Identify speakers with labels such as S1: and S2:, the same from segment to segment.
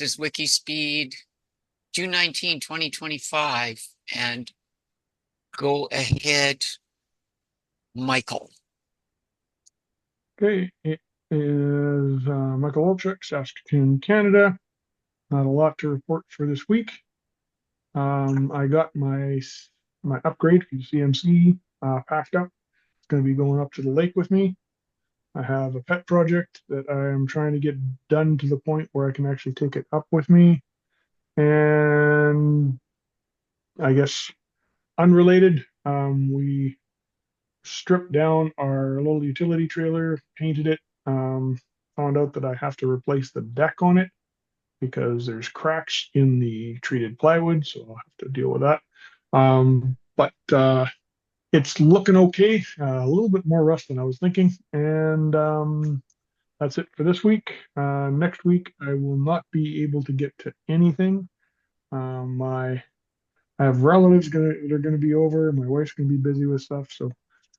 S1: This is WIKISPEED June 19, 2025, and go ahead, Michael.
S2: Okay, it is Michael Wolchuk, Saskatoon, Canada. Not a lot to report for this week. I got my upgrade for the CMC packed up. It's going to be going up to the lake with me. I have a pet project that I am trying to get done to the point where I can actually take it up with me. And I guess unrelated, we stripped down our little utility trailer, painted it, found out that I have to replace the deck on it because there's cracks in the treated plywood, so I'll have to deal with that. But it's looking okay, a little bit more rust than I was thinking. And that's it for this week. Next week, I will not be able to get to anything. I have relatives that are going to be over. My wife's going to be busy with stuff, so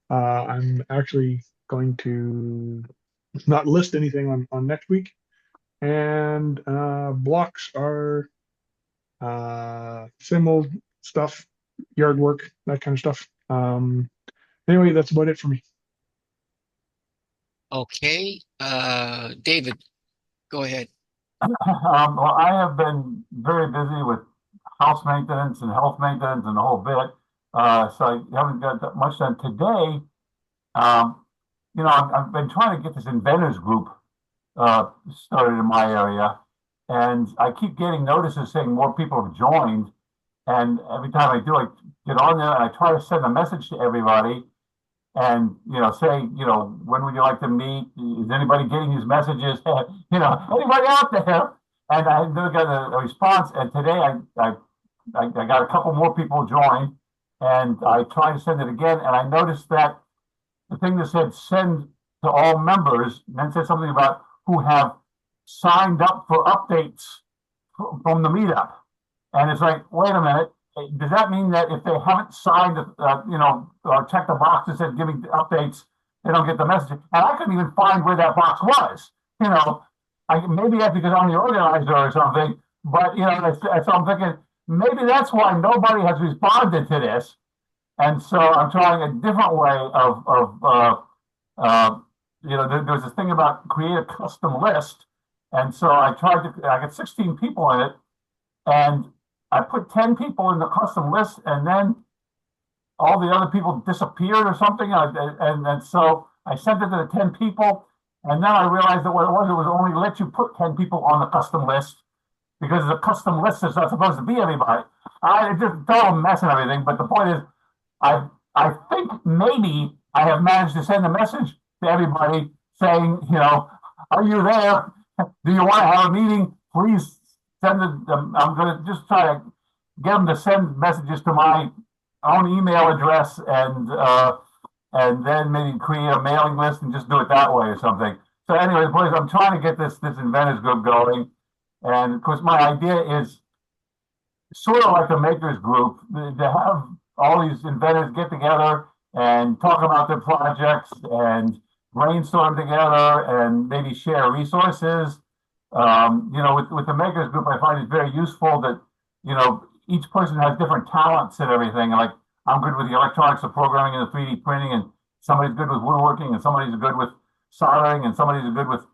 S2: I'm actually going to not list anything on next week. And blocks are same old stuff, yard work, that kind of stuff. Anyway, that's about it for me.
S1: Okay, David, go ahead.
S3: Well, I have been very busy with house maintenance and health maintenance and the whole bit. So I haven't got that much done today. I've been trying to get this inventors group started in my area, and I keep getting notices saying more people have joined. And every time I do, I get on there and I try to send a message to everybody and say, when would you like to meet? Is anybody getting these messages? Anybody out there? And I never got a response. And today I got a couple more people join, and I tried to send it again, and I noticed that the thing that said send to all members then said something about who have signed up for updates from the meetup. And it's like, wait a minute. Does that mean that if they haven't signed, or checked the box that said giving updates, they don't get the message? And I couldn't even find where that box was. Maybe that's because I'm the organizer or something. But so I'm thinking maybe that's why nobody has responded to this. And so I'm trying a different way there's this thing about create a custom list. And so I got 16 people in it, and I put 10 people in the custom list, and then all the other people disappeared or something. And so I sent it to the 10 people, and then I realized that what it was only let you put 10 people on the custom list because the custom list is not supposed to be everybody. It's just a total mess and everything. But the point is, I think maybe I have managed to send a message to everybody saying, are you there? Do you want to have a meeting? Please send it. I'm going to just try to get them to send messages to my own email address, and then maybe create a mailing list and just do it that way or something. So anyway, boys, I'm trying to get this inventors group going. And of course, my idea is sort of like a makers group, to have all these inventors get together and talk about their projects and brainstorm together and maybe share resources. With the makers group, I find it very useful that, each person has different talents and everything. Like I'm good with the electronics of programming and the 3D printing, and somebody's good with woodworking, and somebody's good with soldering, and somebody's good with,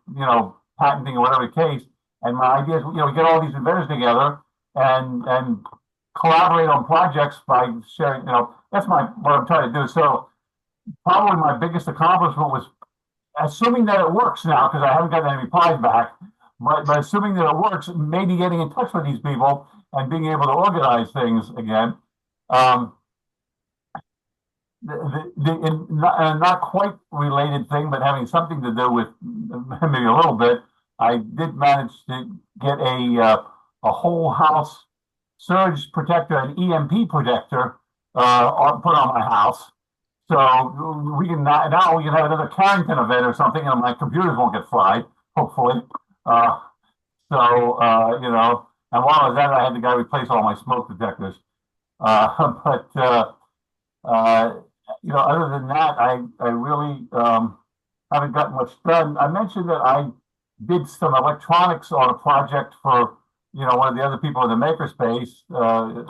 S3: patenting or whatever the case. And my idea is, we get all these inventors together and collaborate on projects by sharing, that's what I'm trying to do. So probably my biggest accomplishment was assuming that it works now, because I haven't gotten any replies back, but assuming that it works, maybe getting in touch with these people and being able to organize things again. Not quite related thing, but having something to do with maybe a little bit, I did manage to get a whole house surge protector and EMP protector put on my house. So we can now we can have another Carrington event or something, and my computers won't get fried, hopefully. And while I was at it, I had the guy replace all my smoke detectors. Other than that, I really haven't gotten much done. I mentioned that I did some electronics on a project for one of the other people in the makerspace,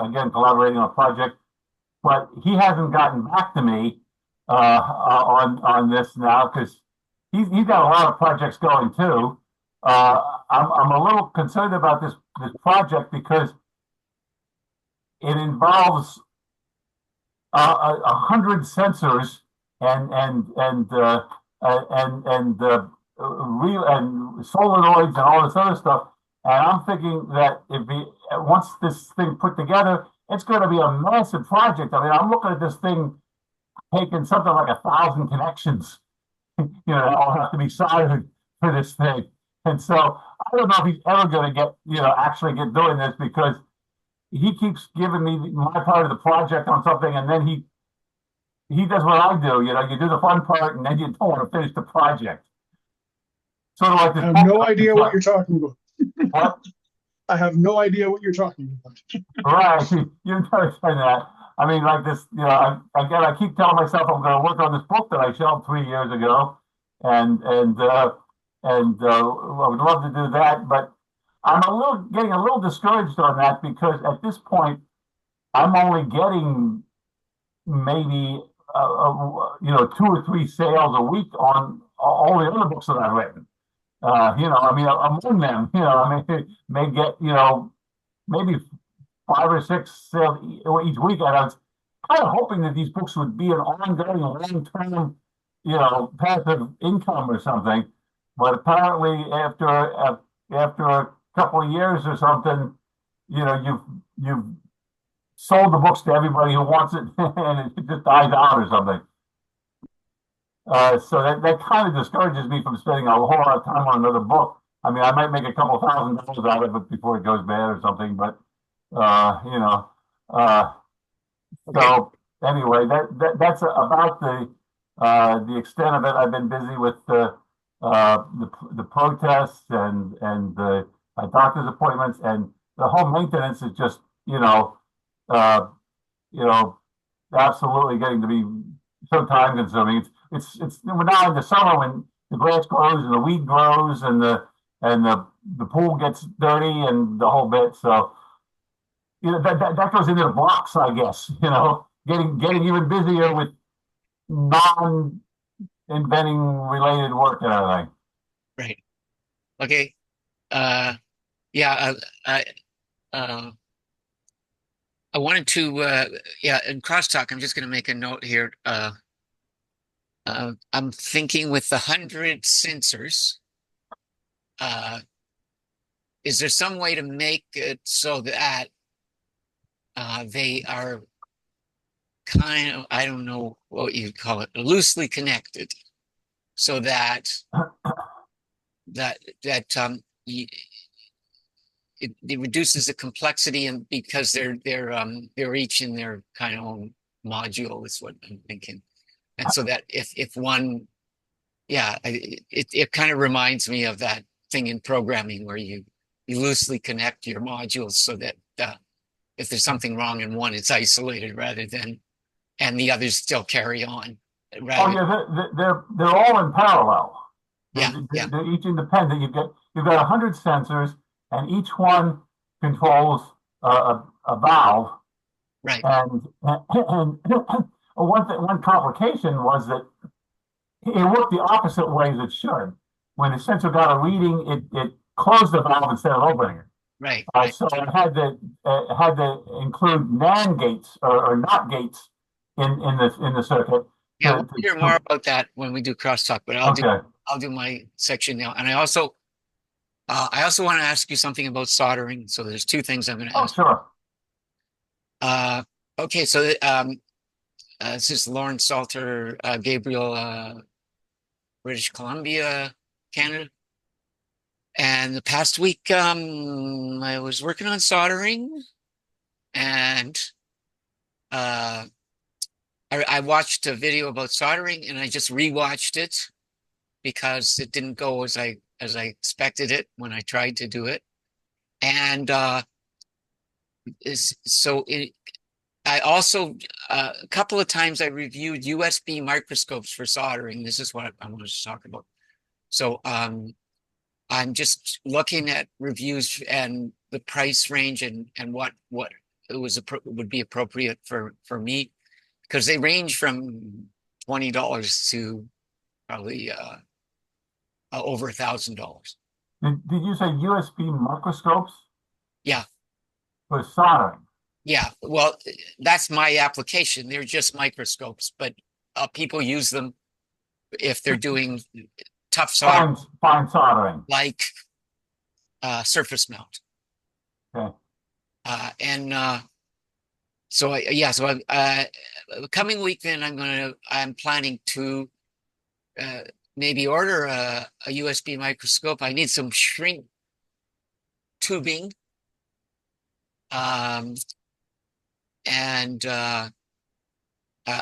S3: again, collaborating on a project, but he hasn't gotten back to me on this now because he's got a lot of projects going too. I'm a little concerned about this project because it involves 100 sensors and real and solenoids and all this other stuff. And I'm thinking that once this thing put together, it's going to be a massive project. I mean, I'm looking at this thing taking something like 1,000 connections, that all have to be soldered for this thing. And so I don't know if he's ever going to actually get doing this because he keeps giving me my part of the project on something, and then he does what I do. You do the fun part, and then you don't want to finish the project. Sort of like this.
S2: I have no idea what you're talking about.
S3: What?
S2: I have no idea what you're talking about.
S3: Right, you understand that. I mean, like this, I keep telling myself I'm going to work on this book that I shelved 3 years ago, and I would love to do that, but I'm getting a little discouraged on that because at this point I'm only getting maybe 2 or 3 sales a week on all the other books that I've written. I mean, among them, I may get maybe 5 or 6 sales each week. And I was kind of hoping that these books would be an ongoing, long-term, passive income or something. But apparently, after a couple of years or something, you've sold the books to everybody who wants it, and it just dies out or something. So that kind of discourages me from spending a whole lot of time on another book. I mean, I might make a couple $1,000 out of it before it goes bad or something, but uh, you know, uh,
S1: Okay.
S3: so anyway, that's about the extent of it. I've been busy with the protests and the doctor's appointments, and the whole maintenance is just uh, you know absolutely getting to be so time consuming. We're now in the summer when the grass grows and the weed grows and the pool gets dirty and the whole bit. So that goes into the blocks, I guess. Getting even busier with non inventing related work and everything.
S1: Right. Okay. Yeah. I wanted to. In crosstalk, I'm just going to make a note here. I'm thinking with the 100 sensors. Is there some way to make it so that they are kind of, I don't know what you call it, loosely connected, so that it reduces the complexity, and because they're each in their kind of own module is what I'm thinking, and so that if one, it kind of reminds me of that thing in programming where you loosely connect your modules so that if there's something wrong in one, it's isolated rather than, and the others still carry on.
S3: Oh yeah, they're all in parallel.
S1: Yeah,
S3: they're each independent. You've got 100 sensors, and each one controls a valve.
S1: right.
S3: And one complication was that it worked the opposite way as it should. When the sensor got a reading, it closed the valve instead of opening it.
S1: Right.
S3: So it had to include NAND gates or NOT gates in the circuit.
S1: Yeah, we'll hear more about that when we do crosstalk, but I'll do my section now. And I also want to ask you something about soldering. So there's 2 things I'm going to ask.
S3: Sure.
S1: Okay, so this is Lauren Salter, Gabriel, British Columbia, Canada. And the past week, I was working on soldering, and I watched a video about soldering, and I just rewatched it because it didn't go as I expected it when I tried to do it. And I also a couple of times I reviewed USB microscopes for soldering. This is what I wanted to talk about. So I'm just looking at reviews and the price range and what would be appropriate for me, because they range from $20 to probably over $1,000.
S3: Did you say USB microscopes?
S1: Yeah,
S3: For soldering?
S1: yeah. Well, that's my application. They're just microscopes, but people use them if they're doing tough solder,
S3: Fine soldering.
S1: like surface mount.
S3: Okay.
S1: And so yeah, so coming week then I'm planning to maybe order a USB microscope. I need some shrink tubing, and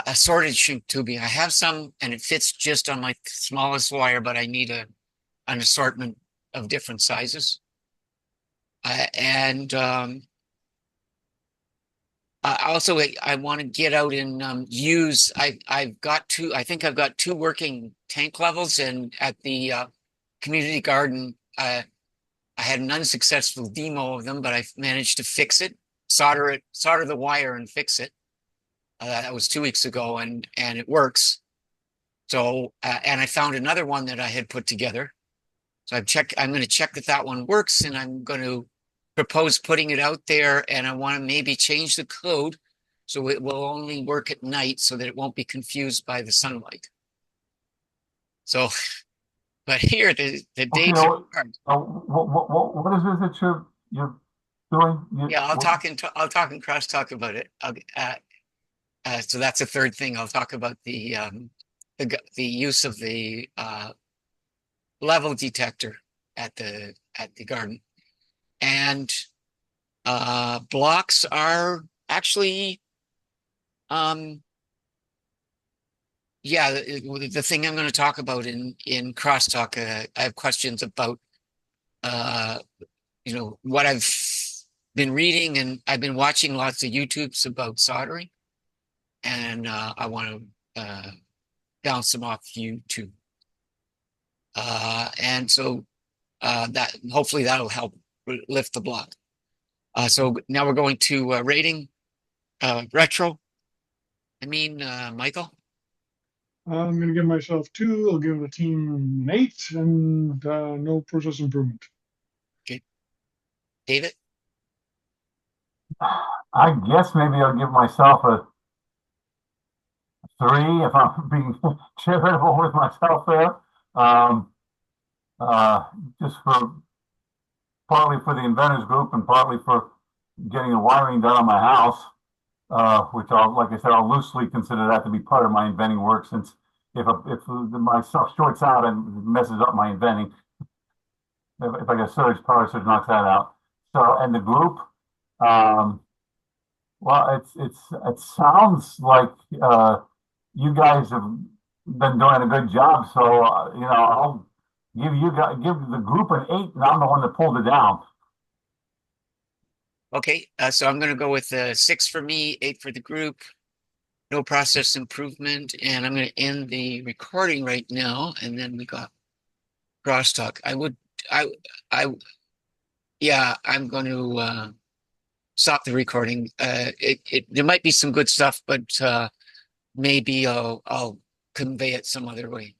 S1: assorted shrink tubing. I have some, and it fits just on my smallest wire, but I need an assortment of different sizes. And also, I want to get out and use. I think I've got two working tank levels, and at the community garden, I had an unsuccessful demo of them, but I managed to fix it, solder the wire, and fix it. That was 2 weeks ago, and it works. So, and I found another one that I had put together. So I'm going to check that one works, and I'm going to propose putting it out there, and I want to maybe change the code so it will only work at night so that it won't be confused by the sunlight. So, but here the days are hard.
S3: What is it that you're doing?
S1: Yeah, I'll talk and crosstalk about it. So that's a third thing. I'll talk about the use of the level detector at the garden. And blocks are actually yeah, the thing I'm going to talk about in crosstalk. I have questions about what I've been reading, and I've been watching lots of YouTubes about soldering, and I want to bounce them off YouTube. And so that hopefully that'll help lift the block. So now we're going to rating retro. Michael.
S2: I'm going to give myself 2. I'll give the team an 8, and no process improvement.
S1: Okay. David?
S3: I guess maybe I'll give myself a 3 if I'm being charitable with myself there. Just partly for the inventors group and partly for getting the wiring done on my house, which like I said, I'll loosely consider that to be part of my inventing work, since if my stuff shorts out and messes up my inventing, if I get surge, power surge knocks that out. So, and the group, well, it sounds like you guys have been doing a good job. So, I'll give the group an 8, and I'm the one that pulled it down.
S1: Okay, so I'm going to go with 6 for me, 8 for the group. No process improvement, and I'm going to end the recording right now, and then we got crosstalk. Yeah, I'm going to stop the recording. There might be some good stuff, but maybe I'll convey it some other way.